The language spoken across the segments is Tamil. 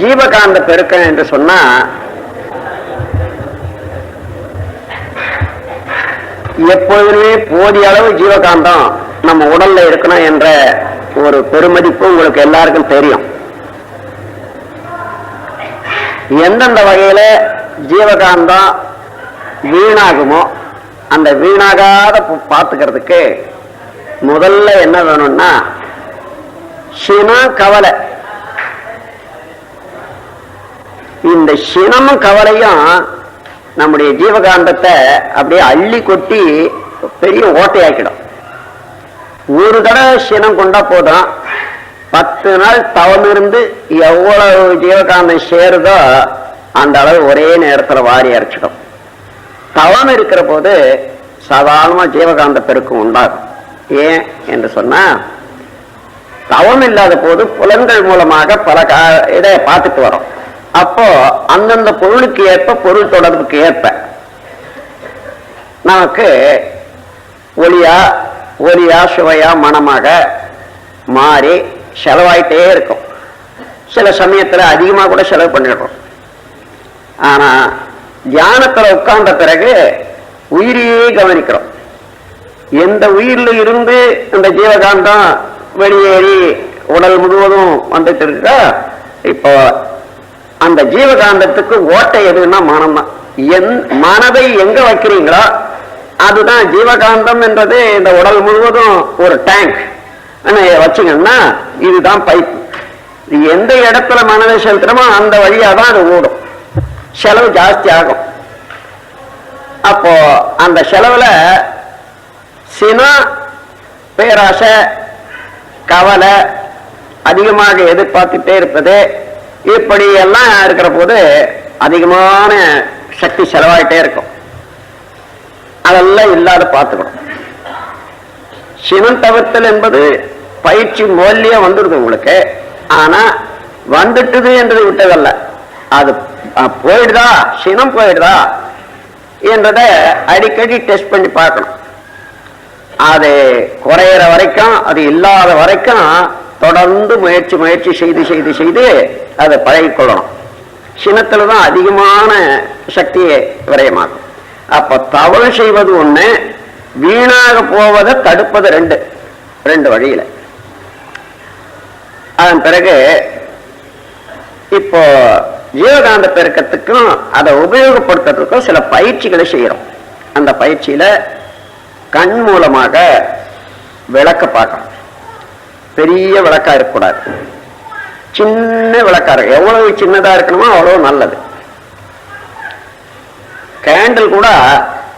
ஜீவகாந்த பெருக்கம் என்று சொன்னா எப்பொழுதுமே போதிய அளவு ஜீவகாந்தம் நம்ம உடல்ல இருக்கணும் என்ற ஒரு பெருமதிப்பு உங்களுக்கு எல்லாருக்கும் தெரியும். எந்தெந்த வகையில ஜீவகாந்தம் வீணாகுமோ அந்த வீணாகாத பார்த்துக்கிறதுக்கு முதல்ல என்ன வேணும்னா சினம் கவலை. இந்த சினமும் கவலையும் நம்முடைய ஜீவகாந்தத்தை அப்படியே அள்ளி கொட்டி பெரிய ஓட்டையாக்கிடும். ஒரு தடவை சினம் கொண்டா போதும், 10 நாள் தவம் இருந்து எவ்வளவு ஜீவகாந்தம் சேருதோ அந்த அளவு ஒரே நேரத்தில் வாரி அரைச்சிடும். தவம் இருக்கிற போது சாதாரணமா ஜீவகாந்த பெருக்கம் உண்டாகும். ஏன் என்று சொன்னா தவம் இல்லாத போது புலன்கள் மூலமாக பல இதை பார்த்துட்டு வரோம். அப்போ அந்தந்த பொருளுக்கு ஏற்ப பொருள் தொடர்புக்கு ஏற்ப நமக்கு ஒலியா சுவையா மனமாக மாறி செலவாயிட்டே இருக்கும். சில சமயத்துல அதிகமாக கூட செலவு பண்ணிடுறோம். ஆனா தியானத்துல உட்கார்ந்த பிறகு உயிரையே கவனிக்கிறோம். எந்த உயிரில இருந்து இந்த ஜீவகாந்தம் வெளியேறி உடல் முழுவதும் வந்துட்டு இருக்கா, இப்போ அந்த ஜீவகாந்தத்துக்கு ஓட்டை எதுன்னா மனம் தான். மனதை எங்க வைக்கிறீங்களோ அதுதான் ஜீவகாந்தம் என்றது. இந்த உடல் முழுவதும் ஒரு டேங்க் வச்சுங்கன்னா இதுதான் பைப். எந்த இடத்துல மனதை செலுத்துறோமோ அந்த வழியாதான் அது ஓடும். செலவு ஜாஸ்தி ஆகும். அப்போ அந்த செலவுல சினம், பேராசை, கவலை, அதிகமாக எதிர்பார்த்துட்டே இருப்பது, இப்படி எல்லாம் இருக்கிற போது அதிகமான சக்தி செலவாயிட்டே இருக்கும். அதெல்லாம் இல்லாத பார்த்துக்கணும். சினம் தவிர்த்தல் என்பது பயிற்சி மூலியா வந்துடுது உங்களுக்கு. ஆனா வந்துட்டுது என்றது விட்டதல்ல, அது போயிடுதா, சினம் போயிடுதா என்றத அடிக்கடி டெஸ்ட் பண்ணி பார்க்கணும். அது குறையிற வரைக்கும், அது இல்லாத வரைக்கும் தொடர்ந்து முயற்சி செய்து அதை பழகிக்கொள்ளணும். சினத்துலதான் அதிகமான சக்தியை விரயமாகும். அப்ப தவறு செய்வது ஒண்ணு, வீணாக போவதை தடுப்பது ரெண்டு வழியில. அதன் பிறகு இப்போ ஜீவகாந்த பெருக்கத்துக்கும் அதை உபயோகப்படுத்துறதுக்கும் சில பயிற்சிகளை செய்யறோம். அந்த பயிற்சியில கண் மூலமாக விளக்க பார்க்கணும். பெரிய விளக்கா இருக்கக்கூடாது, சின்ன விளக்கா இருக்கு. எவ்வளவு சின்னதா இருக்கணுமோ அவ்வளவு நல்லது. கேண்டில் கூட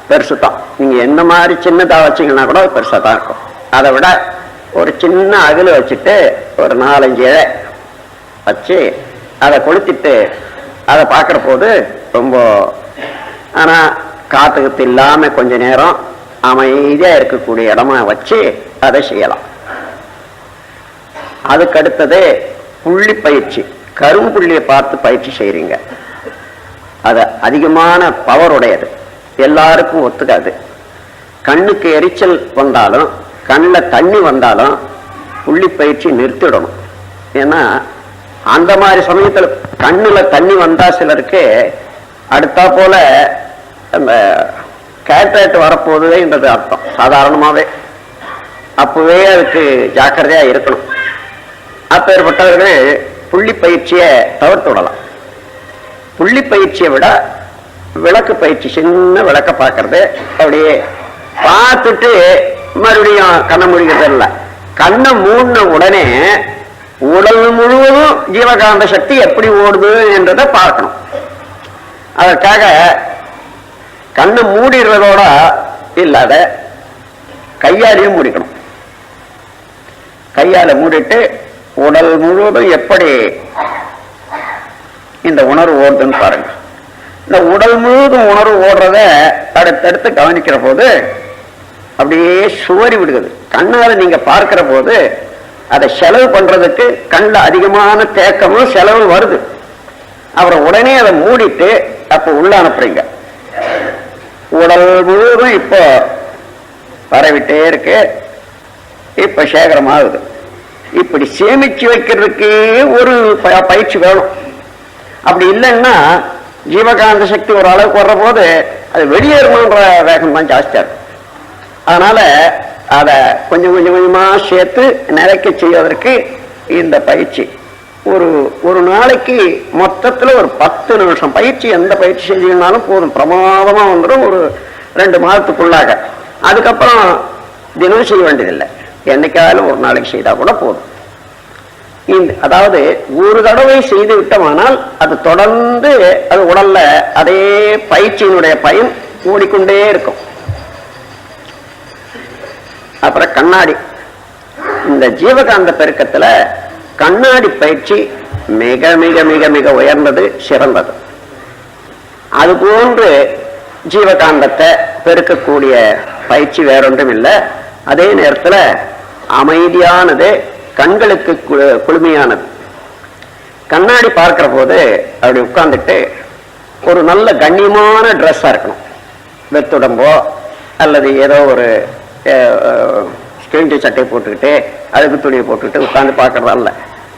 பெருசு தான். நீங்க எந்த மாதிரி சின்னதா வச்சீங்கன்னா கூட பெருசா தான் இருக்கும். அதை விட ஒரு சின்ன அகல் வச்சுட்டு ஒரு 4-5 இழை வச்சு அதை கொளுத்திட்டு அதை பார்க்குற போது ரொம்ப, ஆனா காத்துக்கத்து இல்லாம கொஞ்ச நேரம் அமைதியா இருக்கக்கூடிய இடமா வச்சு அதை செய்யலாம். அதுக்கு அடுத்தது புள்ளி பயிற்சி. கரும்புள்ளியை பார்த்து பயிற்சி செய்றீங்க. அது அதிகமான பவர் உடையது, எல்லாருக்கும் ஒத்துக்காது. கண்ணுக்கு எரிச்சல் வந்தாலும் கண்ணில் தண்ணி வந்தாலும் புள்ளி பயிற்சி நிறுத்திடணும். ஏன்னா அந்த மாதிரி சமயத்தில் கண்ணில் தண்ணி வந்தா சிலருக்கு அடுத்தா போல அந்த கேட்ராக்ட் வரப்போகுதுன்றது அர்த்தம் சாதாரணமாவே. அப்பவே அதுக்கு ஜாக்கிரதையா இருக்கணும். அப்பேற்பட்டவர்கள் புள்ளி பயிற்சியை தவிர்த்து விடலாம். புள்ளி பயிற்சியை விட விளக்கு பயிற்சி, சின்ன விளக்க பார்க்கறது, அப்படியே பார்த்துட்டு மறுபடியும் கண்ணை மூடிக்கிறது இல்லை. கண்ணை மூடின உடனே உடல் முழுவதும் ஜீவகாந்த சக்தி எப்படி ஓடுது என்றதை பார்க்கணும். அதற்காக கண்ணை மூடிடுறதோட இல்லாத கையாலையும் மூடிக்கணும். கையால மூடிட்டு உடல் முழுவதும் எப்படி இந்த உணர்வு ஓடுதுன்னு பாருங்க. இந்த உடல் முழுவதும் உணர்வு ஓடுறத அடுத்தடுத்து கவனிக்கிற போது அப்படியே சுவரி விடுகிறது. கண்ணால நீங்க பார்க்கிற போது அதை செலவு பண்றதுக்கு கண்ணில் அதிகமான தேக்கமும் செலவு வருது. அப்புறம் உடனே அதை மூடிட்டு அப்ப உள்ள அனுப்புறீங்க. உடல் முழுவதும் இப்போ பரவிட்டே இருக்கு. இப்ப சேகரமாகுது. இப்படி சேமிச்சு வைக்கிறதுக்கு ஒரு பயிற்சி வேணும். அப்படி இல்லைன்னா ஜீவகாந்த சக்தி ஒரு அளவுக்கு வர்ற போது அது வெளியேறணுன்ற வேகம் தான் ஜாஸ்தியா இருக்கும். அதனால அதை கொஞ்சம் கொஞ்சமா சேர்த்து நிறைக்க செய்வதற்கு இந்த பயிற்சி ஒரு நாளைக்கு மொத்தத்துல ஒரு 10 நிமிஷம் பயிற்சி, எந்த பயிற்சி செஞ்சீங்கன்னாலும் போதும், பிரமாதமா வந்துடும் ஒரு 2 மாதத்துக்குள்ளாக. அதுக்கப்புறம் தினம் செய்ய வேண்டியதில்லை, என்னைக்காலும் ஒரு நாளைக்கு செய்தா கூட போதும். அதாவது ஒரு தடவை செய்து விட்டோமானால் அது தொடர்ந்து அது உடல்ல அதே பயிற்சியினுடைய பயன் ஓடிக்கொண்டே இருக்கும். அப்புறம் கண்ணாடி, இந்த ஜீவகாந்த பெருக்கத்துல கண்ணாடி பயிற்சி மிக மிக மிக மிக உயர்ந்தது, சிறந்தது. அது போன்று ஜீவகாந்தத்தை பெருக்கக்கூடிய பயிற்சி வேறொன்றும் இல்லை. அதே நேரத்தில் அமைதியானது, கண்களுக்கு குளுமையானது. கண்ணாடி பார்க்கிற போது அப்படி உட்கார்ந்துட்டு ஒரு நல்ல கண்ணியமான ட்ரெஸ்ஸா இருக்கணும், வெத்துடம்போ அல்லது ஏதோ ஒரு ஸ்கிரீன்டி சட்டையை போட்டுக்கிட்டு அழுக்கு துணியை போட்டுக்கிட்டு உட்கார்ந்து பார்க்கறதால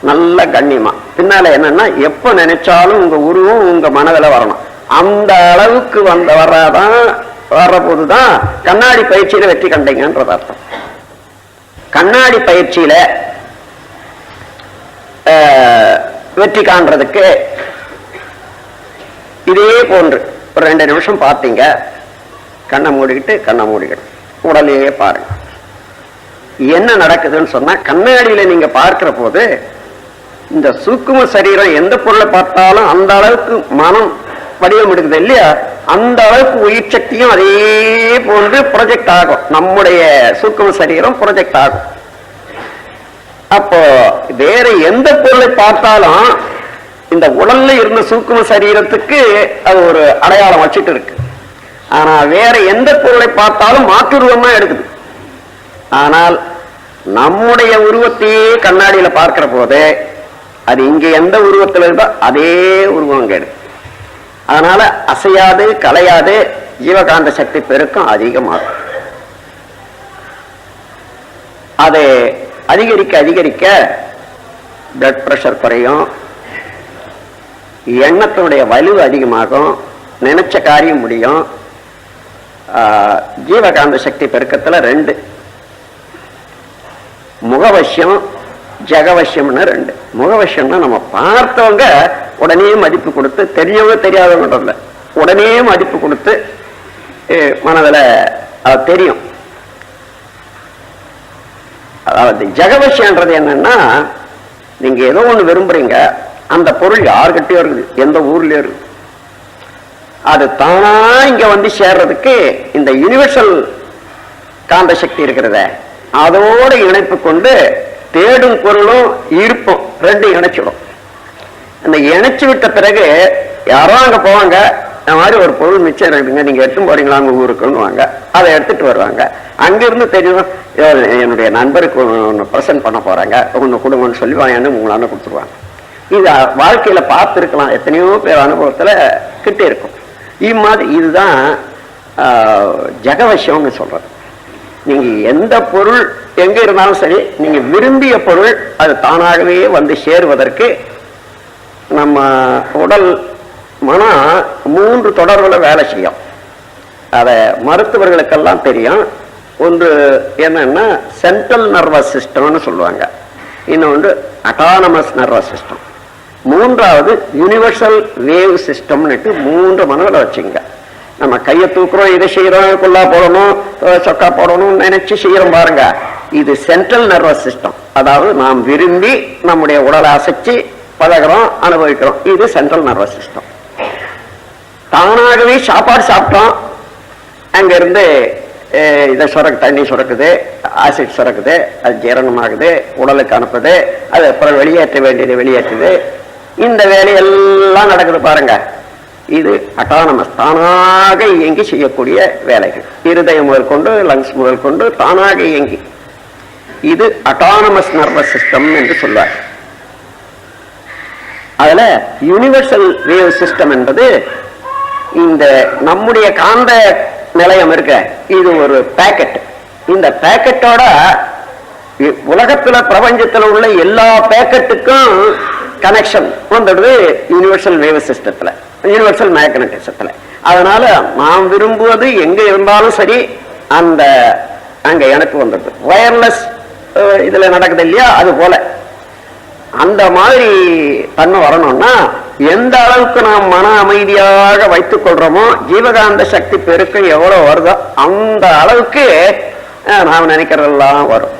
நல்ல கண்ணியமா. பின்னால என்னன்னா எப்ப நினைச்சாலும் உங்க உருவம் உங்க மனதில் வரணும். அந்த அளவுக்கு வர்ற போதுதான் கண்ணாடி பயிற்சியில வெற்றி கண்டீங்கன்றது அர்த்தம். கண்ணாடி பயிற்சியில வெற்றி காண்றதுக்கு இதே போன்று ஒரு 2 நிமிஷம் பார்த்தீங்க, கண்ணை மூடிக்கிட்டு உடலையே பாருங்க. என்ன நடக்குதுன்னு சொன்னா, கண்ணாடியில நீங்க பார்க்கிற போது இந்த சூக்கும சரீரம் எந்த பொருளை பார்த்தாலும் அந்த அளவுக்கு மனம் வடிவம் எடுக்குது இல்லையா, அந்த அளவுக்கு உயிர் சக்தியும் அதே போன்று ப்ரொஜெக்ட் ஆகும். நம்முடைய சூக்கும சரீரம் ப்ரொஜெக்ட் ஆகும். அப்போ வேற எந்த பொருளை பார்த்தாலும் இந்த உடல்ல இருந்த சூக்கும சரீரத்துக்கு அது ஒரு அடையாளம் வச்சுட்டு இருக்கு. ஆனா வேற எந்த பொருளை பார்த்தாலும் மாற்றுருவம் தான் எடுக்குது. ஆனால் நம்முடைய உருவத்தையே கண்ணாடியில பார்க்கிற போது அது இங்க எந்த உருவத்தில் இருக்கோ அதே உருவம் அங்க எடுக்கும். அதனால அசையாது கலையாது ஜீவகாந்த சக்தி பெருக்கம் அதிகமாகும். அது அதிகரிக்க அதிகரிக்க பிளட் பிரஷர் குறையும், எண்ணத்தினுடைய வலு அதிகமாகும், நினைச்ச காரியம் முடியும். ஜீவகாந்த சக்தி பெருக்கத்துல 2 முகவசியம் ஜெகவசியம்னு 2. முகவசியம்னா நம்ம பார்த்தவங்க உடனே மதிப்பு கொடுத்து, தெரியவங்க தெரியாதவங்க உடனே மதிப்பு கொடுத்து மனதில் அது தெரியும். அதாவது ஜெகவசியன்றது என்னன்னா, நீங்க ஏதோ ஒண்ணு விரும்புறீங்க, அந்த பொருள் யாருக்கிட்டயோ இருக்குது, எந்த ஊர்லயோ இருக்குது, அது தானா இங்க வந்து சேர்றதுக்கு இந்த யூனிவர்சல் காந்த சக்தி இருக்கிறத அதோட இணைப்பு கொண்டு தேடும் பொருளும் ஈர்ப்பும் 2 இணைச்சிடும். அந்த இணைச்சு விட்ட பிறகு யாரோ அங்க போவாங்க, இந்த மாதிரி ஒரு பொருள் மிச்சம் இருக்குங்க, நீங்க எடுத்து போறீங்களா உங்க ஊருக்குன்னு வாங்க, அதை எடுத்துட்டு வருவாங்க. அங்கிருந்து தெரியும், என்னுடைய நண்பருக்கு ஒன்று ப்ரெசென்ட் பண்ண போறாங்க, ஒன்று கொடுங்கன்னு சொல்லி வாங்கன்னு உங்களான கொடுத்துருவாங்க. இது வாழ்க்கையில பார்த்துருக்கலாம், எத்தனையோ பேர் அனுபவத்துல கிட்டே இருக்கும். இம்மாதிரி இதுதான் ஜெகவசியம்னு சொல்றது. நீங்க எந்த பொருள் எங்க இருந்தாலும் சரி, நீங்க விரும்பிய பொருள் அது தானாகவே வந்து சேருவதற்கு நம்ம உடல் மனம் 3 தொடர்புல வேலை செய்யும். அத மருத்துவர்களுக்கெல்லாம் தெரியும். ஒன்று என்னன்னா சென்ட்ரல் நர்வஸ் சிஸ்டம்னு சொல்லுவாங்க, இன்னொன்று அட்டானமஸ் நர்வஸ் சிஸ்டம், 3வது யூனிவர்சல் வேவ் சிஸ்டம்னு 3 மனதில் வச்சுங்க. நம்ம கையை தூக்குறோம், இதை செய்யறோம், குல்லா போடணும், சொக்கா போடணும் நினைச்சு செய்யறோம் பாருங்க, இது சென்ட்ரல் நர்வஸ் சிஸ்டம். அதாவது நாம் விரும்பி நம்முடைய உடலை அசைச்சு பழகிறோம், அனுபவிக்கிறோம், இது சென்ட்ரல் நர்வஸ் சிஸ்டம். தானாகவே சாப்பாடு சாப்பிட்டோம், அங்க இருந்து இதை தண்ணி சுரக்குது, ஆசிட் சுரக்குது, அது ஜீரணமாகுது, உடலுக்கு அனுப்புது, அது அப்புறம் வெளியேற்ற வேண்டியது வெளியேற்றுது. இந்த வேலையெல்லாம் நடக்குது பாருங்க, இது அட்டானமஸ், தானாக இயங்கி செய்யக்கூடிய வேலைகள். இருதயம் முதல் கொண்டு லங்ஸ் முதல் கொண்டு தானாக இயங்கி, இது அட்டானமஸ் நர்வஸ் சிஸ்டம் என்று சொல்வார். அதுல யூனிவர்சல் வேவ் சிஸ்டம் என்பது இந்த நம்முடைய காந்த நிலையம் இருக்க, இது ஒரு பேக்கெட். இந்த பேக்கெட்டோட உலகத்துல பிரபஞ்சத்துல உள்ள எல்லா பேக்கெட்டுக்கும் கனெக்ஷன் வந்துடுது யூனிவர்சல் வேவ் சிஸ்டத்துல, யூனிவர்சல் மேக்னட்டிசத்துல. அதனால நாம் விரும்புவது எங்க இருந்தாலும் சரி அந்த அங்க எனக்கு வந்துடுது. வயர்லெஸ் இதுல நடக்குது இல்லையா, அது போல அந்த மாதிரி தன்மை வரணும்னா எந்த அளவுக்கு நாம் மன அமைதியாக வைத்துக் கொள்றோமோ, ஜீவகாந்த சக்தி பெருக்கம் எவ்வளவு வருதோ அந்த அளவுக்கு நாம் நினைக்கிறதெல்லாம் வரும்.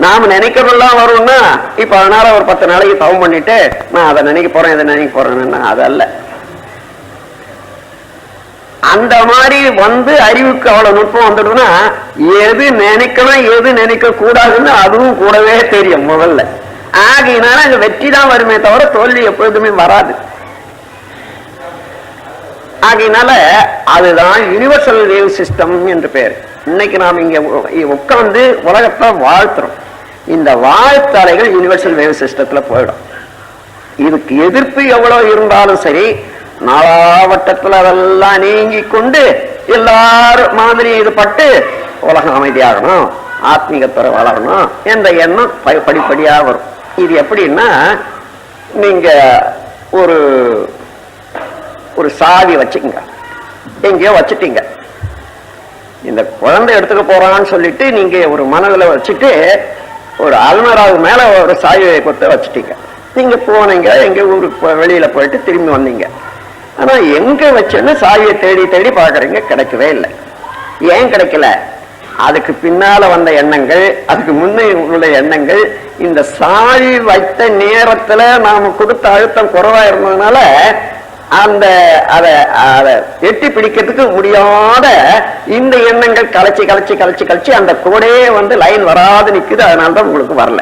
நாம் நினைக்கிறதெல்லாம் வரும்னா இப்ப அதனால ஒரு 10 நாளைக்கு தவம் பண்ணிட்டு நான் அதை நினைக்க போறேன் இதை நினைக்க போறேன்னா அதல்ல. அந்த மாதிரி வந்து அறிவுக்கு அவ்வளவு நுட்பம் வந்துடுதுன்னா எது நினைக்கணும் எது நினைக்க கூடாதுன்னு அதுவும் கூடவே தெரியும் முதல்ல. ஆகையினால அங்க வெற்றி தான் வருமே தவிர தோல்வி எப்பொழுதுமே வராது. ஆகையினால அதுதான் யூனிவர்சல் வேவ் சிஸ்டம் என்று பெயர். இன்னைக்கு நாம் இங்க உட்கார்ந்து உலகத்தை வாழ்த்துறோம். இந்த வாழ்த்தலைகள் யூனிவர்சல் வேவ் சிஸ்டத்துல போயிடும். இதுக்கு எதிர்ப்பு எவ்வளவு இருந்தாலும் சரி, நாளாவட்டத்தில் அதெல்லாம் நீங்கி கொண்டு எல்லாரும் மாதிரி இது பட்டு உலகம் அமைதியாகணும், ஆத்மீகத்துறை வளரணும் என்ற எண்ணம் படிப்படியாக வரும். இது எப்படின்னா, நீங்க ஒரு சாவி வச்சுக்கங்க, எங்கேயோ வச்சுட்டீங்க. இந்த குழந்தை எடுத்துக்க போறான்னு சொல்லிட்டு நீங்க ஒரு மனதில் வச்சுட்டு ஒரு அல்மராவு மேல ஒரு சாவியை கொத்த வச்சுட்டீங்க. நீங்க போனீங்க, எங்க ஊருக்கு வெளியில போயிட்டு திரும்பி வந்தீங்க. ஆனா எங்க வச்சேன்னு சாவியை தேடி தேடி பாக்குறீங்க, கிடைக்கவே இல்லை. ஏன் கிடைக்கல? அதுக்கு பின்னால வந்த எண்ணங்கள், அதுக்கு முன்னே உள்ள எண்ணங்கள், இந்த சாவி வைத்த நேரத்துல நாம கொடுத்த அழுத்தம் குறைவா இருந்ததுனால அந்த அதை எட்டி பிடிக்கிறதுக்கு முடியாத இந்த எண்ணங்கள் கலைச்சி கலைச்சி கலைச்சி கலைச்சி அந்த கூடையே வந்து லைன் வராது நிக்குது. அதனாலதான் உங்களுக்கு வரல.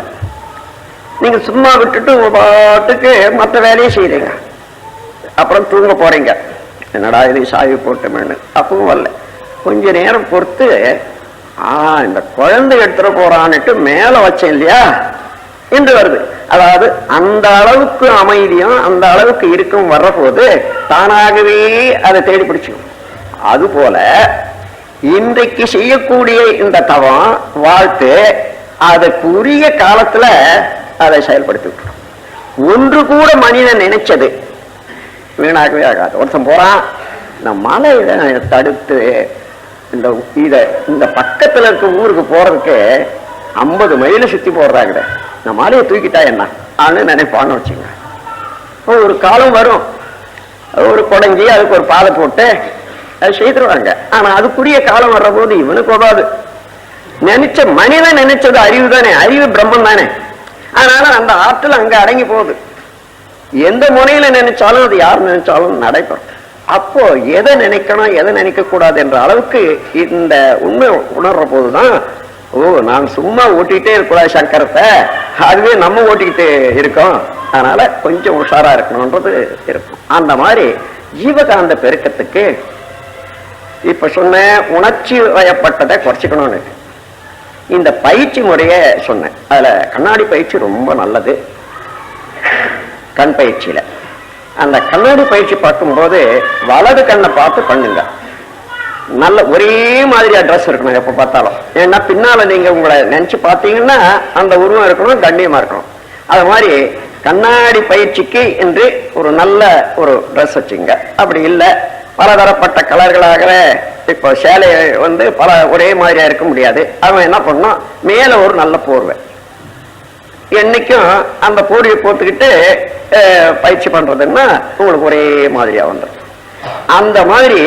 நீங்க சும்மா விட்டுட்டு உங்க பாட்டுக்கு மற்ற வேலையை செய்யறீங்க. அப்புறம் தூங்க போறீங்க, என்னடா இது சாவி போட்டோமேன்னு. அப்பவும் வரல. கொஞ்ச நேரம் பொறுத்து இந்த குழந்தை எடுத்துட போறான்னுட்டு மேல வச்சேன் இல்லையா என்று வருது. அதாவது அந்த அளவுக்கு அமைதியும் அந்த அளவுக்கு இருக்கும் வர்ற போது தானாகவே அதை தேடி பிடிச்சிடும். அது போல இன்றைக்கு செய்யக்கூடிய இந்த தவம் வாழ்த்து அதுக்குரிய காலத்துல அதை செயல்படுத்தி விட்டுரும். ஒன்று கூட மனிதன் நினைச்சது வீணாகவே ஆகாது. ஒருத்தன் போறான், இந்த மலை தடுத்து இந்த பக்கத்துல இருக்க ஊருக்கு போறதுக்கு 50 மைல சுத்தி போடுறாங்க. இந்த மலையை தூக்கிட்டா என்ன ஆன்னு நினைப்பான்னு வச்சுங்க. ஒரு காலம் வரும், ஒரு குடஞ்சி அதுக்கு ஒரு பாதை போட்டு அதை செய்துருவாங்க. ஆனா அதுக்குரிய காலம் வர்ற போது இவனுக்கு வராது. நினைச்ச மனிதன் நினைச்சது அறிவு தானே, அறிவு பிரம்மன் தானே. அதனால அந்த ஆற்றல் அங்க அடங்கி போகுது. எந்த முனையில நினைச்சாலும் அது யார் நினைச்சாலும் நடைபெறும். அப்போ எதை நினைக்கணும் எதை நினைக்க கூடாது என்ற அளவுக்கு இந்த உண்மை உணர்ற போதுதான், நான் சும்மா ஓட்டிக்கிட்டே இருக்கக்கூடாது சங்கரத்தை, அதுவே நம்ம ஓட்டிக்கிட்டு இருக்கோம், அதனால கொஞ்சம் உஷாரா இருக்கணும்ன்றது இருக்கும். அந்த மாதிரி ஜீவகாந்த பெருக்கத்துக்கு இப்ப சொன்ன உணர்ச்சி வயப்பட்டதை குறைச்சிக்கணும்னு இந்த பயிற்சி முறைய சொன்னேன். அதுல கண்ணாடி பயிற்சி ரொம்ப நல்லது. கண் பயிற்சியில அந்த கண்ணாடி பயிற்சி பார்க்கும்போது வலது கண்ணை பார்த்து பண்ணுங்க. நல்ல ஒரே மாதிரியா ட்ரெஸ் இருக்கணும் எப்ப பார்த்தாலும். ஏன்னா பின்னால நீங்க உங்களை நினைச்சு பார்த்தீங்கன்னா அந்த உருவம் இருக்கணும், கண்ணியமா இருக்கணும். அது மாதிரி கண்ணாடி பயிற்சிக்கு என்று ஒரு நல்ல ஒரு ட்ரெஸ் வச்சுங்க. அப்படி இல்லை பலதரப்பட்ட கலர்களாக இப்போ சேலை வந்து பல ஒரே மாதிரியா இருக்க முடியாது. அவன் என்ன பண்ணணும், மேல ஒரு நல்ல போர்வை, என்னைக்கும் அந்த போர்வையை போட்டுக்கிட்டு பயிற்சி பண்றதுன்னா உங்களுக்கு ஒரே மாதிரியா வந்துடும். அந்த மாதிரி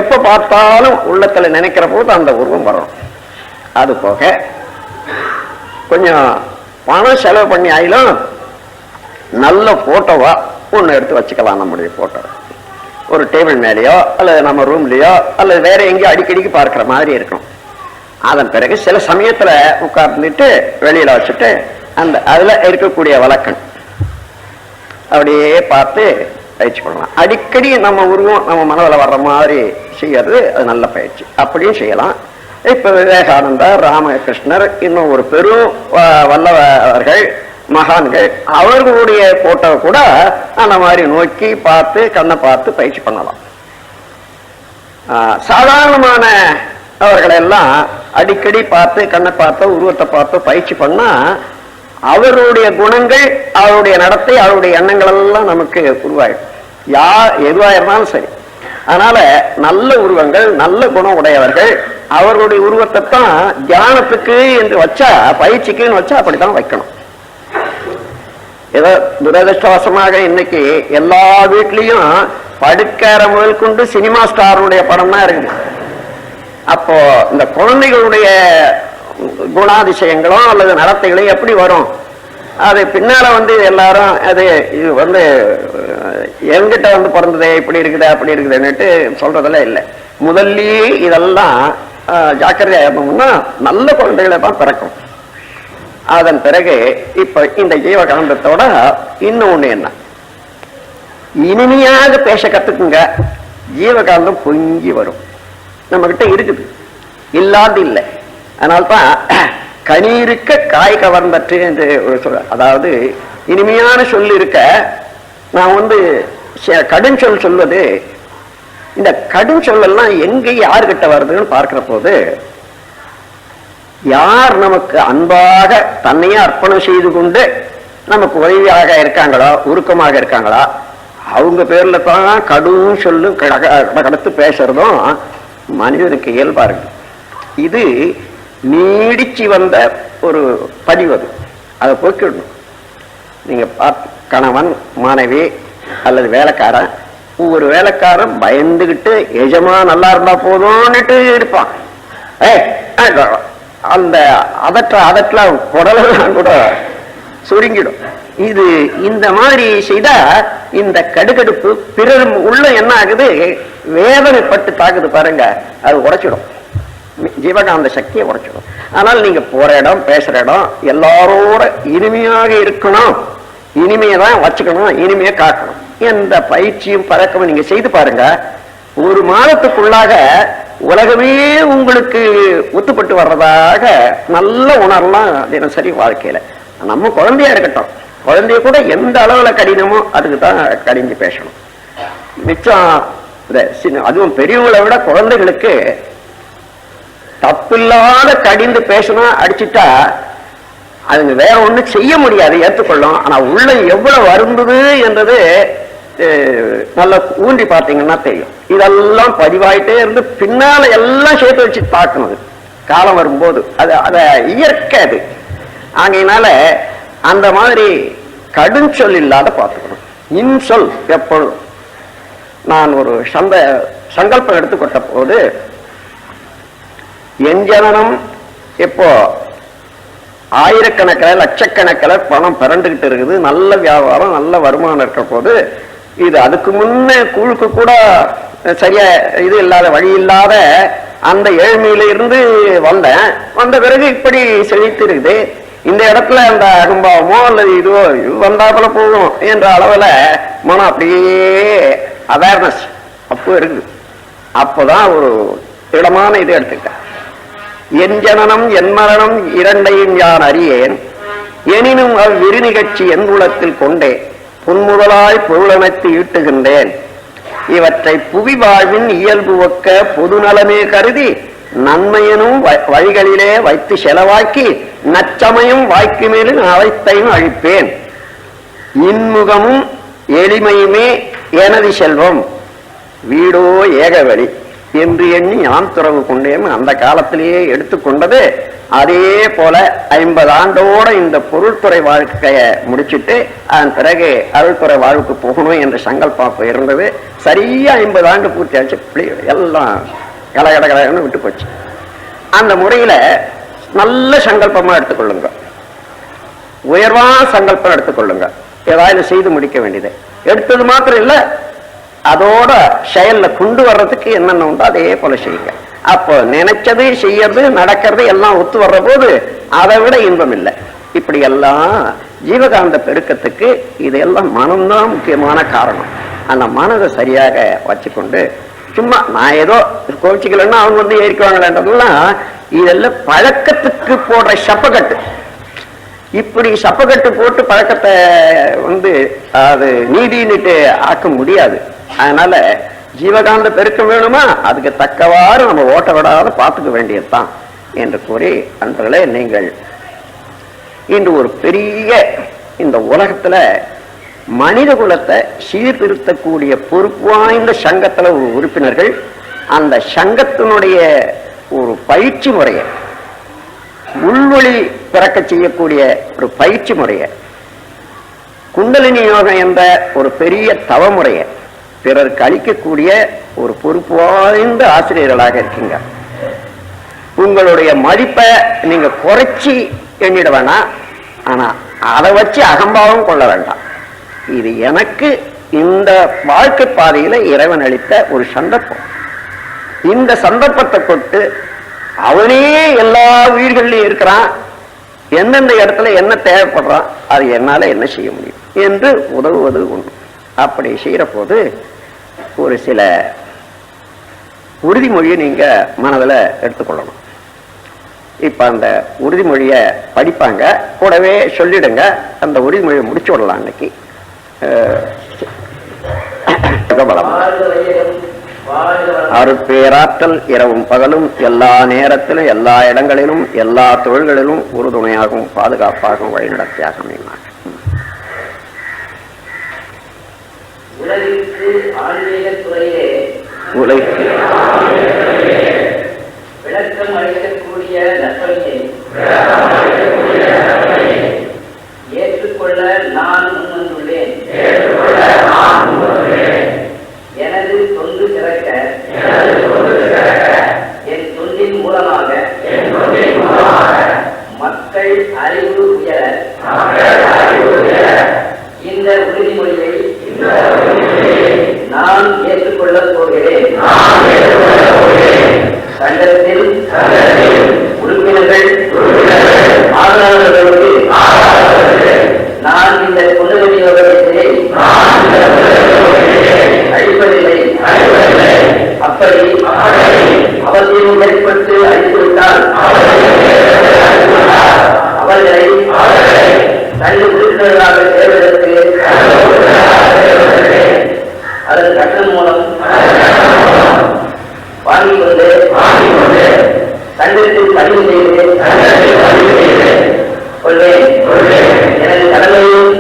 எப்ப பார்த்தாலும் உள்ளத்துல நினைக்கிற போது அந்த உருவம் வரும். அது போக கொஞ்சம் பணம் செலவு பண்ணி ஆயிலும் நல்ல போட்டோவா ஒண்ணு எடுத்து வச்சுக்கலாம். நம்முடைய போட்டோ ஒரு டேபிள் மேலேயோ அல்லது நம்ம ரூம்லயோ அல்லது வேற எங்கேயோ அடிக்கடிக்கு பார்க்கிற மாதிரி இருக்கும். அதன் பிறகு சில சமயத்துல உட்கார்ந்துட்டு வெளியில வச்சுட்டு அந்த அதுல இருக்கக்கூடிய வழக்கன் அப்படியே பார்த்து பயிற்சி பண்ணலாம். அடிக்கடி நம்ம உருவம் நம்ம மனதில் வர்ற மாதிரி செய்யறது அது நல்ல பயிற்சி. அப்படியும் செய்யலாம். இப்ப விவேகானந்தர், ராமகிருஷ்ணர், இன்னும் ஒரு பெரும் வல்லவர்கள், மகான்கள், அவர்களுடைய போட்டோ கூட அந்த மாதிரி நோக்கி பார்த்து கண்ணை பார்த்து பயிற்சி பண்ணலாம். சாதாரணமான அவர்களெல்லாம் அடிக்கடி பார்த்து கண்ணை பார்த்தோ உருவத்தை பார்த்தோ பயிற்சி பண்ணா அவருடைய குணங்கள், அவருடைய நடத்தை, அவருடைய எண்ணங்கள் எல்லாம் நமக்கு உருவாயிடும். எதுவா இருந்தாலும் சரி. அதனால நல்ல உருவங்கள், நல்ல குணம் உடையவர்கள், அவர்களுடைய உருவத்தை தான் தியானத்துக்கு என்று வச்சா, பயிற்சிக்குன்னு வச்சா அப்படித்தான் வைக்கணும். ஏதோ துரதிருஷ்டவசமாக இன்னைக்கு எல்லா வீட்லயும் படுக்கிற முதல் கொண்டு சினிமா ஸ்டாருடைய படம் தான் இருக்குது. அப்போ இந்த குழந்தைகளுடைய குணாதிசயங்களும் அல்லது நடத்தைகளும் எப்படி வரும்? அது பின்னால எல்லாரும் அது இது எங்கிட்ட பிறந்ததே இப்படி இருக்குது அப்படி இருக்குதுன்னுட்டு சொல்றதுல இல்லை. முதல்லயே இதெல்லாம் ஜாக்கிரதையா இருந்தோம்னா நல்ல குழந்தைகளை தான் பிறக்கும். அதன் பிறகு இப்ப இந்த ஜீவகாந்தத்தோட இன்னொன்னு என்ன, இனிமையாக பேச கத்துக்குங்க. ஜீவகாந்தம் பொங்கி வரும், நம்ம கிட்ட இருக்குது, இல்லாது இல்லை. அதனால்தான் கனீருக்க காய் கவர்ந்தற்று என்று சொல்ற. அதாவது இனிமையான சொல் இருக்க, நான் கடும் சொல் சொல்வது, இந்த கடும் சொல்லெல்லாம் எங்க யாருக்கிட்ட வருதுன்னு பார்க்கிற போது, யார் நமக்கு அன்பாக தன்னையே அர்ப்பணம் செய்து கொண்டு நமக்கு உதவியாக இருக்காங்களோ, உருக்கமாக இருக்காங்களா, அவங்க பேர்ல தான் கடும் சொல்லும் கடத்து பேசுறதும் மனிதனுக்கு இயல்பா இருக்கு. இது நீடிச்சு வந்த ஒரு பதிவு. அதை போக்கிடணும். நீங்க கணவன் மனைவி அல்லது வேலைக்காரன், ஒவ்வொரு வேலைக்காரன் பயந்துகிட்டு எஜமா நல்லா இருந்தா போதும்னுட்டு இருப்பான். அந்த அதற்ற குடலாம் கூட சுருங்கிடும். இது இந்த மாதிரி செய்தா இந்த கடுகடுப்பு பிறர் உள்ள என்ன ஆகுது, வேதனைப்பட்டு தாக்குது பாருங்க, அது உடைச்சிடும், ஜீவகாந்த சக்தியை உடைச்சிடும். ஆனால் நீங்க போற இடம் பேசுற இடம் எல்லாரோட இனிமையாக இருக்கணும், இனிமையை தான் வச்சுக்கணும், இனிமையை காக்கணும். எந்த பயிற்சியும் பழக்கமும் நீங்க செய்து பாருங்க, ஒரு மாதத்துக்குள்ளாக உலகமே உங்களுக்கு ஒத்துப்பட்டு வர்றதாக நல்ல உணரலாம் தினசரி வாழ்க்கையில. நம்ம குழந்தையா இருக்கட்டும், குழந்தைய கூட எந்த அளவுல கடினமோ அதுக்கு தான் கடிஞ்சு பேசணும். மிச்சம் அதுவும் பெரியவங்களை விட குழந்தைகளுக்கு தப்பில்லாத கடிந்து பேசணும். அடிச்சுட்டா அதுங்க வேற ஒண்ணும் செய்ய முடியாது, ஏற்றுக்கொள்ளும். ஆனா உள்ள எவ்வளவு வருந்தது என்றது நல்லா ஊன்றி பார்த்தீங்கன்னா தெரியும். இதெல்லாம் பதிவாயிட்டே இருந்து பின்னால எல்லாம் சேர்த்து வச்சு பார்க்கணும். காலம் வரும்போது அத இயற்கை அது. ஆகையினால அந்த மாதிரி கடுஞ்சொல் இல்லாத பார்த்துக்கணும். இன்சொல் எப்பொழுதும். நான் ஒரு சங்கல்பம் எடுத்துக்கொண்ட போது, என் ஜனனம் இப்போ ஆயிரக்கணக்கில் லட்சக்கணக்கில் பணம் பிறண்டுகிட்டு இருக்குது, நல்ல வியாபாரம் நல்ல வருமானம் இருக்கிற போது, இது அதுக்கு முன்ன கூழுக்கு கூட சரியா இது இல்லாத வழி இல்லாத அந்த ஏழ்மையில இருந்து வந்த பிறகு இப்படி செழித்து இருக்குது. இந்த இடத்துல அந்த அகம்பாவமோ அல்லது இதுவோ வந்தாப்புல போகும் என்ற அளவுல மனம் அப்படியே அவேர்னஸ் அப்போ இருக்குது. அப்போதான் ஒரு திடமான இது எடுத்துக்கிட்டேன். என் ஜனனம் என் மரணம் இரண்டையும் யான் அறியேன், எனினும் அவ்விரு நிகழ்ச்சி என் உலகத்தில் கொண்டே புன்முதலாய் பொருளமைத்து ஈட்டுகின்றேன். இவற்றை புவி வாழ்வின் இயல்பு ஒக்க பொது நலமே கருதி நன்மையனும் வழிகளிலே வைத்து செலவாக்கி நச்சமயம் வாய்க்கு மேலும் அவைத்தையும் அழிப்பேன். இன்முகமும் எளிமையுமே எனது செல்வம், வீடோ ஏகவழி என்று எண்ணி நான் துறவு கொண்டேன். அந்த காலத்திலேயே எடுத்துக்கொண்டது. அதே போல 50 ஆண்டோட இந்த பொருள்துறை வாழ்க்கையை முடிச்சுட்டு அதன் பிறகு அருள்துறை வாழ்வுக்கு போகணும் என்ற சங்கல்பம் இருந்தது. சரியா 50 ஆண்டு பூர்த்தி ஆச்சு. எல்லாம் கலகடகடன்னு விட்டு போச்சு. அந்த முறையில நல்ல சங்கல்பமா எடுத்துக்கொள்ளுங்க, உயர்வான சங்கல்பம் எடுத்துக்கொள்ளுங்க. ஏதாவது செய்து முடிக்க வேண்டியது எடுத்தது மாத்திரம் இல்லை, அதோட செயல்ல கொண்டு வர்றதுக்கு என்னென்ன உண்டோ அதே போல செய்யுங்க. அப்போ நினைச்சது செய்யறது நடக்கிறது எல்லாம் ஒத்து வர்ற போது அதை விட இன்பம் இல்லை. இப்படி எல்லாம் ஜீவகாந்த பெருக்கத்துக்கு இதெல்லாம் மனம்தான் முக்கியமான காரணம். அந்த மனதை சரியாக வச்சுக்கொண்டு, சும்மா நான் ஏதோ கோவிச்சுக்கலன்னா அவங்க ஏறிக்குவாங்களேன்றதெல்லாம் இதெல்லாம் பழக்கத்துக்கு போடுற சப்பக்கட்டு. இப்படி சப்பக்கட்டு போட்டு பழக்கத்தை அது நீதின்னுட்டு ஆக்க முடியாது. அதனால ஜீவகாந்த பெருக்கம் வேணுமா, அதுக்கு தக்கவாறு நம்ம ஓட்ட விடாத பார்த்துக்க வேண்டியதுதான் என்று கூறி, அன்றே நீங்கள் இன்று ஒரு பெரிய இந்த உலகத்துல மனித குலத்தை சீர்திருத்தக்கூடிய பொறுப்பு வாய்ந்த சங்கத்துல ஒரு உறுப்பினர்கள், அந்த சங்கத்தினுடைய ஒரு பயிற்சி முறைய, உள்வொளி பிறக்க செய்யக்கூடிய ஒரு பயிற்சி முறைய, குண்டலினி யோகம் என்ற ஒரு பெரிய தவமுறைய பிறருக்கு அளிக்கக்கூடிய ஒரு பொறுப்பு வாய்ந்த ஆசிரியர்களாக இருக்கீங்க. உங்களுடைய மதிப்பை நீங்க குறைச்சி எண்ணிட வேணாம், ஆனா அதை வச்சு அகம்பாவம் கொள்ள வேண்டாம். இது எனக்கு இந்த வாழ்க்கை பாதையில இறைவன் அளித்த ஒரு சந்தர்ப்பம். இந்த சந்தர்ப்பத்தை கொண்டு அவனே எல்லா உயிர்களையும் இருக்கிறான், எந்தெந்த இடத்துல என்ன தேவைப்படுறான், அது என்னால என்ன செய்ய முடியும் என்று உதவுவது உண்டு. அப்படி செய்யற போது ஒரு சில உறுதிமொழியை நீங்க மனதில் எடுத்துக்கொள்ளணும். இப்ப அந்த உறுதிமொழியை படிப்பாங்க, கூடவே சொல்லிடுங்க. அந்த உறுதிமொழியை முடிச்சு விடலாம். அன்னைக்கு அருட்பேராற்றல் இரவும் பகலும் எல்லா நேரத்திலும் எல்லா இடங்களிலும் எல்லா தொழில்களிலும் உறுதுணையாகவும் பாதுகாப்பாகவும் வழிநடத்தியாக அமைந்தார். உலகிற்கு ஆன்மீகத்துறையே விளக்கம் அளிக்கக்கூடிய நற்பணியை ஏற்றுக்கொள்ள நான் முன்வந்துள்ளேன். எனது தொண்டு சிறக்க என் தொண்டின் மூலமாக மக்கள் அறிவு உயர இந்த உறுதிமொழியை நான் ஏற்றுக்கொள்ளப் போகிறேன். சங்கத்தில் உறுப்பினர்கள் ஆதரவாளர்களுக்கு நான் இந்த குண்டலினி யோகத்தை அளிப்பதில்லை. அப்படி அவசியம் ஏற்பட்டு அளித்துவிட்டால் அவர்களை தனி உறுப்பினர்களாக சேர்வதற்கு அதன் கட்டணம் மூலம் வாங்கிக் கொண்டு சங்கத்தில் பதிவு செய்து கொள்வேன். எனது கடமையும்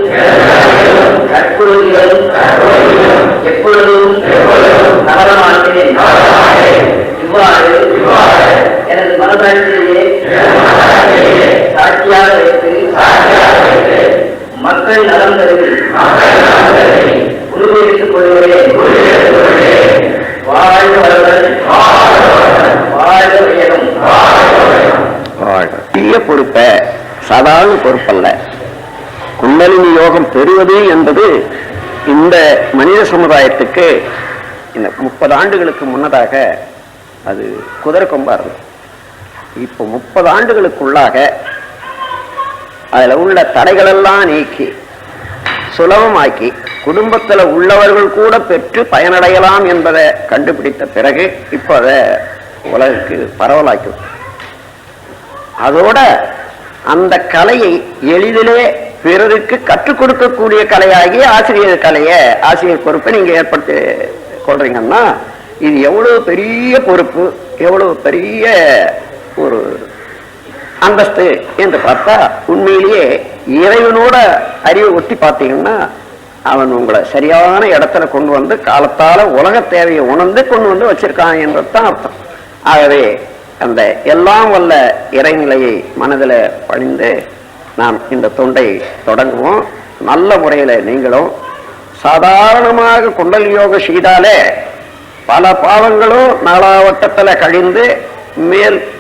கற்புறுதிகளும் எப்பொழுதும் தவற மாட்டேன். இவ்வாறு எனது மனசாட்சியை சாட்சியாக வைத்து மக்கள் நலம் கருதி உறுதியெடுத்துக் கொள்கிறேன். வாழ்க வளமுடன், வாழ்க வையகம். பெரிய பொறுப்பை சாதாரண பொறுப்பல்ல. குண்டலினி யோகம் பெறுவது என்பது இந்த மனித சமுதாயத்துக்கு இந்த 30 ஆண்டுகளுக்கு முன்னதாக அது குதிரை கொம்பா இருந்தது. இப்போ 30 ஆண்டுகளுக்குள்ளாக அதுல உள்ள தடைகளெல்லாம் நீக்கி சுலபமாக்கி குடும்பத்தில் உள்ளவர்கள் கூட பெற்று பயனடையலாம் என்பதை கண்டுபிடித்த பிறகு இப்போ அதை உலகுக்கு பரவலாக்கி, அதோட அந்த கலையை எளிதிலே பிறருக்கு கற்றுக் கொடுக்கக்கூடிய கலையாகி ஆசிரியர் கலையை, ஆசிரியர் பொறுப்பை நீங்க ஏற்படுத்தி கொள்றீங்கன்னா இது எவ்வளவு பெரிய பொறுப்பு, எவ்வளவு பெரிய ஒரு அந்தஸ்து என்று பார்த்தா, உண்மையிலேயே இறைவனோட அறிவை ஒட்டி பார்த்தீங்கன்னா அவன் உங்களை சரியான இடத்துல கொண்டு வந்து காலத்தால உலக தேவையை உணர்ந்து கொண்டு வந்து வச்சிருக்கான் என்றதான் அர்த்தம். ஆகவே அந்த எல்லாம் வல்ல இறைநிலையை மனதில் பணிந்து நாம் இந்த தொண்டை தொடங்குவோம். நல்ல முறையில் நீங்களும் சாதாரணமாக குண்டல் யோகம் செய்தாலே பல பாவங்களும் நாளாவட்டத்தில் கழிந்து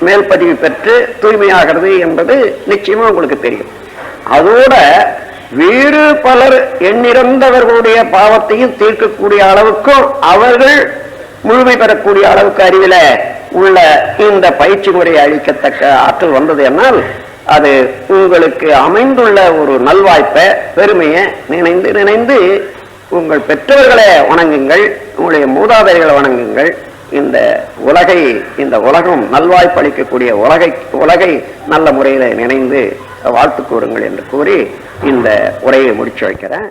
மேல் பதிவு பெற்று தூய்மையாகிறது என்பது நிச்சயமா உங்களுக்கு தெரியும். அதோட வேறு பலர் எண்ணிறந்தவர்களுடைய பாவத்தையும் தீர்க்கக்கூடிய அளவுக்கும் அவர்கள் முழுமை பெறக்கூடிய அளவுக்கு அறிவில உள்ள இந்த பயிற்சி முறையை அளிக்கத்தக்க ஆற்றல் வந்தது என்னால் அது உங்களுக்கு அமைந்துள்ள ஒரு நல்வாய்ப்பை, பெருமையை நினைந்து நினைந்து உங்கள் பெற்றோர்களை வணங்குங்கள், உங்களுடைய மூதாதையர்களை வணங்குங்கள். இந்த உலகம் நல்வாய்ப்பளிக்கக்கூடிய உலகை நல்ல முறையில் நினைந்து வாழ்த்து கூறுங்கள் என்று கூறி இந்த உரையை முடிச்சு வைக்கிறேன்.